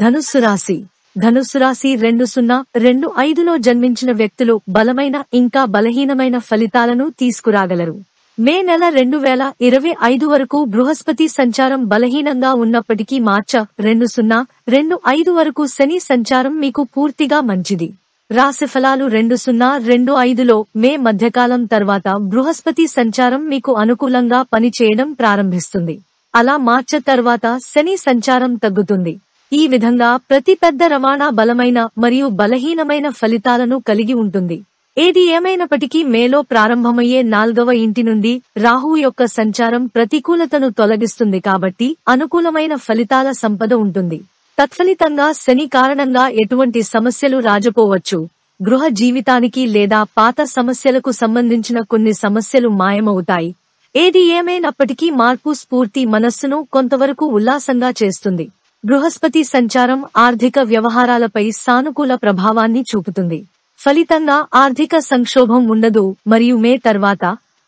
ధనుస్సు రాశి. ధనుస్సు రాశి 2025లో జన్మించిన వ్యక్తులు బలమైన ఇంకా బలహీనమైన ఫలితాలను తీసుకురాగలరు. మే నెల 2025 వరకు బృహస్పతి సంచారం బలహీనంగా ఉన్నప్పటికీ మార్చి 2025 వరకు శని సంచారం మీకు పూర్తిగా మంచిది. రాశిఫలాలు 2025లో మే మధ్యకాలం తర్వాత బృహస్పతి సంచారం మీకు అనుకూలంగా పనిచేయడం ప్రారంభిస్తుంది. అలా మార్చి తర్వాత శని సంచారం తగ్గుతుంది. ఈ విధంగా ప్రతి పెద్ద రవాణా బలమైన మరియు బలహీనమైన ఫలితాలను కలిగి ఉంటుంది. ఏది ఏమైనప్పటికీ మేలో ప్రారంభమయ్యే 4వ ఇంటి నుండి రాహువు యొక్క సంచారం ప్రతికూలతను తొలగిస్తుంది కాబట్టి అనుకూలమైన ఫలితాల సంపద ఉంటుంది. తత్ఫలితంగా శని కారణంగా ఎటువంటి సమస్యలు రాజపోవచ్చు. గృహ జీవితానికి లేదా పాత సమస్యలకు సంబంధించిన కొన్ని సమస్యలు మాయమవుతాయి. ఏది ఏమైనప్పటికీ మార్పు స్ఫూర్తి మనస్సును కొంతవరకు ఉల్లాసంగా చేస్తుంది. బృహస్పతి సంచారం ఆర్థిక వ్యవహారాలపై సానుకూల ప్రభావాన్ని చూపుతుంది. ఫలితంగా ఆర్థిక సంక్షోభం ఉండదు మరియు మే తర్వాత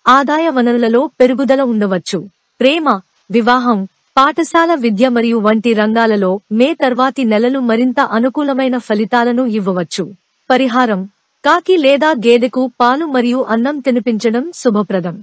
ఆదాయ వనరులలో పెరుగుదల ఉండవచ్చు. ప్రేమ, వివాహం, పాఠశాల విద్య మరియు వంటి రంగాలలో మే తర్వాతి నెలలు మరింత అనుకూలమైన ఫలితాలను ఇవ్వవచ్చు. పరిహారం: కాకి లేదా గేదెకు పాలు మరియు అన్నం తినిపించడం శుభప్రదం.